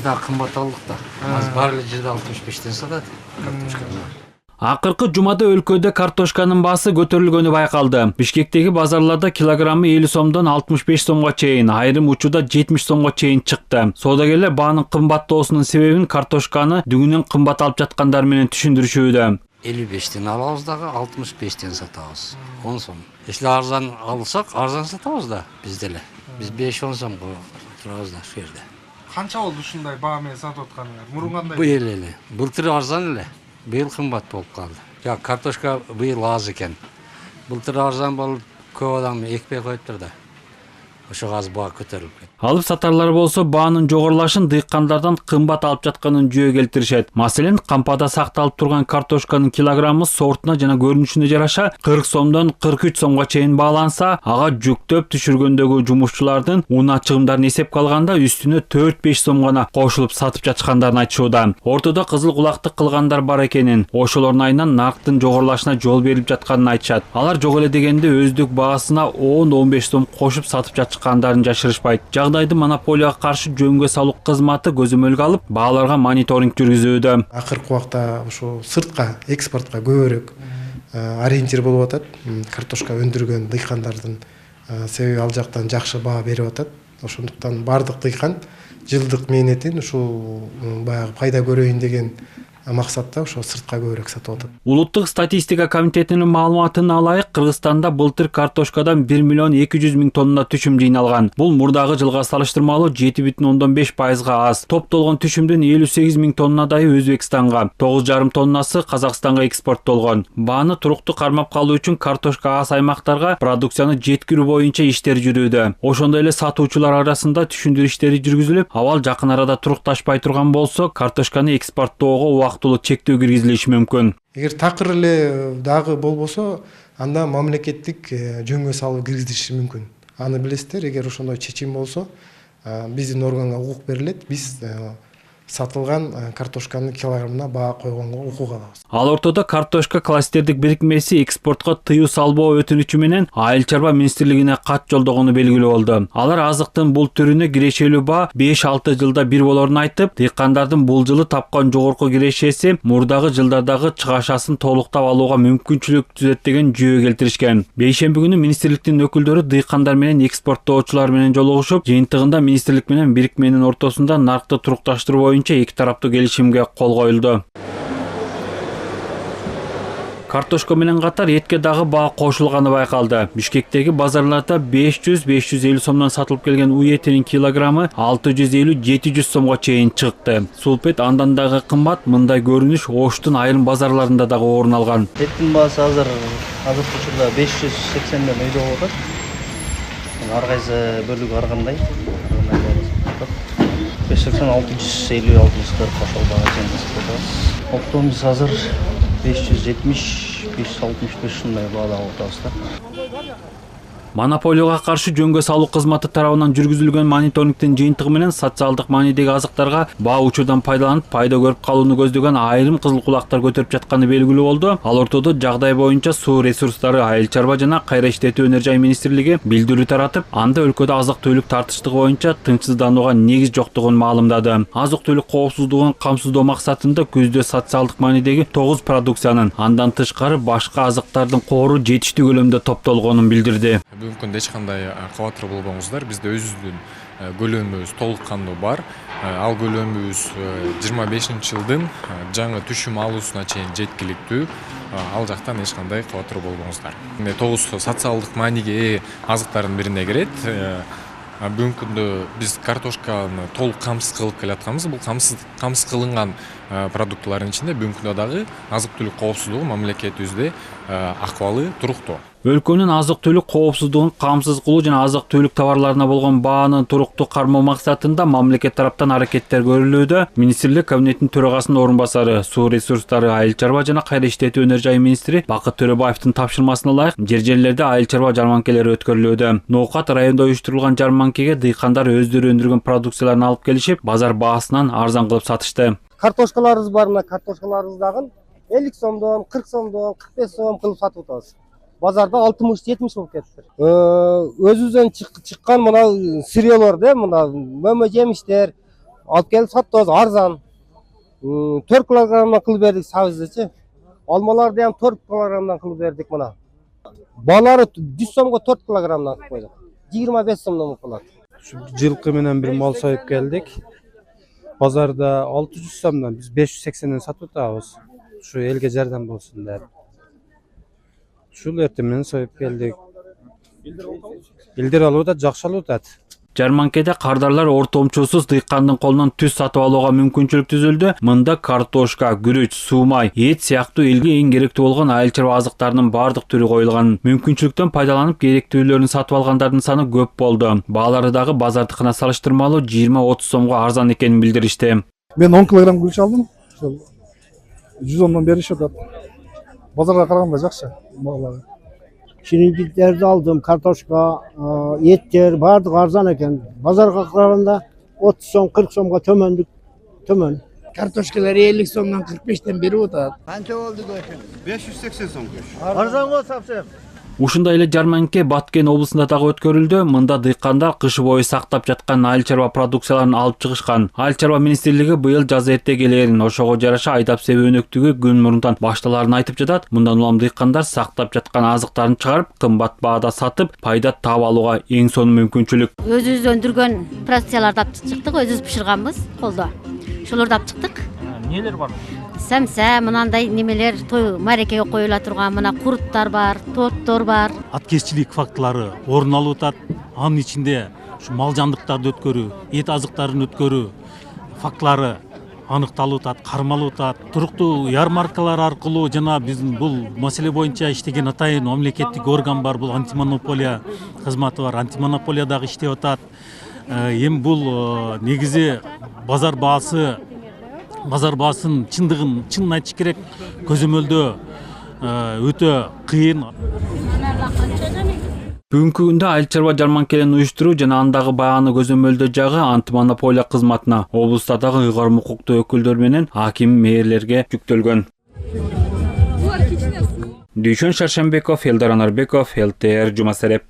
да кымбат алдык да. Азыр бар эле жерде 65тен сатат картошканы. Акыркы жумада өлкөдө картошканын баасы көтөрүлгөнү байкалды. Бишкектеги базарларда килограммы 50 сомдон 65 сомго чейин, айрым учурда 70 сомго чейин чыкты. Соодагерлер баанын кымбаттоосунун себебин картошканы дүгүнөн кымбат алып жаткандар менен түшүндүрүшүүдө. 55тен алабыз дагы 65тен сатабыз. 10 сом. Если арзан алсак, арзан сатабыз да биз деле. Биз 5-10 сомго турабыз да шу жерде. Канча болду ушундай баа менен сатып атканыңар? Мурун кандай? Быйыл эле. Былтыр арзан эле. Быйыл кымбат болуп калды. Ya kartoşka bıyıl az eken. Былтыр арзан болуп көп адам экпей коюптур да. Ошо аз баа көтөрүлүп кетти. Алып сатарлар болсо баанын жогорулашын дыйкандардан кымбат алып жатканын жөө келтиришет. Маселен, кампада сакталып турган картошканын килограммы сортуна жана көрүнүшүнө жараша 40 сомдон 43 сомго чейин бааланса, ага жүктөп түшүргөндөгү жумушчулардын унаа чыгымдарын эсепке алганда үстүнө 4-5 сом гана кошулуп сатып жатышкандарын айтышууда. Ортодо кызыл кулактык кылгандар бар экенин, ошолордун айынан нарктын жогорулашына жол берилип жатканын айтышат. Алар жок эле дегенде өздүк баасына 10-15 сом кошуп сатып жатышкандарын жашырышпайт. Жагдайды монополияга каршы жөнгө салуу кызматы көзөмөлгө алып, бааларга мониторинг жүргүзүүдө. Акыркы убакта ошо сыртка, экспортко көбүрөөк ориентир болуп атат. Картошка өндүргөн дыйкандардын себеби ал жактан жакшы баа берип атат. Ошондуктан бардык дыйкан жылдык мээнетин ушул баягы пайда көрөйүн деген максатта ошо сыртка көбүрөөк сатып атат. Улуттук статистика комитетинин маалыматына ылайык, Кыргызстанда былтыр картошкадан 1 миллион 200 миң тонна түшүм жыйналган. Бул мурдагы жылга салыштырмалуу 7,5% аз. Топтолгон түшүмдүн 58 миң тоннадайы Өзбекстанга, 9,5 тоннасы Казакстанга экспорттолгон. Бааны туруктуу кармап калуу үчүн картошка аз аймактарга продукцияны жеткирүү боюнча иштер жүрүүдө. Ошондой эле сатуучулар арасында түшүндүрүү иштери жүргүзүлүп, абал жакын арада турукташпай турган болсо, картошканы экспорттоого чектөө киргизилиши мүмкүн. Эгер такыр эле дагы болбосо, анда мамлекеттик жөнгө салуу киргизилиши мүмкүн. Аны билесиздер, эгер ошондой чечим болсо, биздин органга укук берилет, биз сатылган картошканын килограммына баа койгонго укук алабыз. Ал ортодо картошка кластердик бирикмеси экспортко тыюу салбоо өтүнүчү менен Айыл чарба министрлигине кат жолдогону белгилүү болду. Алар азыктын бул түрүнө кирешелүү баа 5-6 жылда бир болоорун айтып, дыйкандардын бул жылы тапкан жогорку кирешеси мурдагы жылдардагы чыгашасын толуктап алууга мүмкүнчүлүк түзөт деген жөө келтиришкен. Бейшемби күнү министрликтин өкүлдөрү дыйкандар менен экспорттоочулар менен жолугушуп, жыйынтыгында министрлик менен бирикменин ортосунда наркты турукташтыруу эки тараптуу келишимге кол коюлду. Картошка менен катар этке дагы баа кошулганы байкалды. Бишкектеги базарларда 500-550 сомдон сатылып келген уй этинин килограммы 650-700 сомго чейин чыкты. Сулпет андан дагы кымбат, мындай көрүнүш Оштун айрым базарларында дагы орун алган. Эттин баасы азыркы учурда 580ден өйдө болуп атат. Ар кайсы бөлүгү ар кандай. 580-650-640 кошол баа чейин сатып атабыз. Оптом биз азыр 570-565 ушундай баада болуп атабыз да. Монополияга каршы жөнгө салуу кызматы тарабынан жүргүзүлгөн мониторингдин жыйынтыгы менен социалдык маанидеги азыктарга баа учурдан пайдаланып, пайда көрүп калууну көздөгөн айрым кызыл кулактар көтөрүп жатканы белгилүү болду. Ал ортодо жагдай боюнча суу ресурстары, айыл чарба жана кайра иштетүү өнөр жай министрлиги билдирүү таратып, анда өлкөдө азык-түлүк тартыштыгы боюнча тынчсызданууга негиз жоктугун маалымдады. Азык-түлүк коопсуздугун камсыздоо максатында күздө социалдык маанидеги 9 продукциянын, андан тышкары башка азыктардын коору жетиштүү көлөмдө топтолгонун билдирди. Мүмкүн эч кандай кабатыр болбоңуздар, бизде өзүбүздүн көлөмүбүз толук кандуу бар. Ал көлөмүбүз 25-жылдын жаңы түшүм алуусуна чейин жеткиликтүү. Ал жактан эч кандай кабатыр болбоңуздар. 9 социалдык мааниге ээ азыктардын бирине кирет. Бүгүнкү күндө биз картошканы толук камсыз кылып келатканбыз. Бул камсыз кылынган продуктлардын ичинде бүгүнкү күндө дагы азык-түлүк коопсуздугу мамлекетибизде акыбалы туруктуу. Өлкөнүн азык-түлүк коопсуздугун камсыз кылуу жана азык-түлүк товарларына болгон бааны туруктуу кармоо максатында мамлекет тараптан аракеттер көрүлүүдө. Министрлик кабинетинин төрагасынын орун басары, суу ресурстары, айыл чарба жана кайра иштетүү өнөр жай министри Бакыт Төрөбаевдин тапшырмасына ылайык жер-жерлерде айыл чарба жарманкелери өткөрүлүүдө. Ноокат районунда уюштурулган жарманкеге дыйкандар өздөрү өндүргөн продукцияларын алып келишип, базар баасынан арзан кылып сатышты. Картошкаларыбыз бар, мына картошкаларыбыз дагы 50 сомдон, 40 сомдон, 45 сом кылып сатып атабыз. Базарда 60-70 болуп кетти. Өзүбүздөн чыккан мына сырьелор да, мына мөмө жемиштер, алып келип сатабыз, арзан. 4 килограммдан кылып бердик сабыздычы. Алмаларды ham 4 килограммдан кылып бердик мына. Балары 100 сомго 4 килограммдан кылып койдук. 25 сомдон болот. Жылкы менен бир мал союп келдик. Базарда 600 сомдон биз 580ден сатып атабыз. Şu elge жардам болсун деп. Ушул эртең менен союп келдик. Илдер алуу да жакшы алып атат. Жарманкеде кардарлар ортомчусуз дыйкандын колунан түз сатып алууга мүмкүнчүлүк түзүлдү. Мында картошка, күрүч, суумай, эт сыяктуу элге эң керектүү болгон айыл чарба азыктарынын бардык түрү коюлган. Мүмкүнчүлүктөн пайдаланып керектүүлөрүн сатып алгандардын саны көп болду. Баалары дагы базардыкына салыштырмалуу 20-30 сомго арзан экенин билдиришти. Мен 10 килограмм күрүч алдым. 100 сомдон беришип атат. Базарга караганда жакшы багалары. Şirinliklerdi aldım, kartoşka, etler, bardık arzan eken. Pazarga karaganda 30 som, 40 somga tömön. Kartoşkaları 50 somdan 45'ten beri otat. Kança oldu koşun? 580 som koş. Arzan ol sapsep. Ушундай эле жарманке Баткен облусунда дагы өткөрүлдү. Мында дыйкандар кышы бою сактап жаткан айыл чарба продукцияларын алып чыгышкан. Айыл чарба министрлиги быйыл жаз эрте келерин, ошого жараша айдап себүү өнөктүгү күн мурунтан башталарын айтып жатат. Мындан улам дыйкандар сактап жаткан азыктарын чыгарып, кымбат баада сатып, пайда таап алууга эң сонун мүмкүнчүлүк. Өзүбүз өндүргөн продукцияларды алып чыктык, өзүбүз пышырганбыз колдо. Ошолорду алып чыктык. Нелер бар? Сәмсә, мынандай немелер, той марекеге коюла турган мына курттар бар, торттор бар. Аткезчилик фактылары орун алып атат. Анын ичинде ушу мал жандыктарды өткөрүү, эт азыктарын өткөрүү фактылары аныкталып атат, кармалып атат. Туруктуу ярмаркалар аркылуу жана биздин бул маселе боюнча иштеген атайын мамлекеттик орган бар, бул антимонополия кызматы бар. Антимонополия дагы иштеп атат. Эми бул негизи базар баасын чынын айтыш керек, көзөмөлдөө өтө кыйын. Бүгүнкү күндө айыл чарба жарманкелерин уюштуруу жана андагы бааны көзөмөлдөө жагы антимонополия кызматына, облустардагы ыйгарым укуктуу өкүлдөр менен аким мэрлерге жүктөлгөн. Дүйшөн Шаршембеков, Элдар Анарбеков, ЛТР Жумасереп.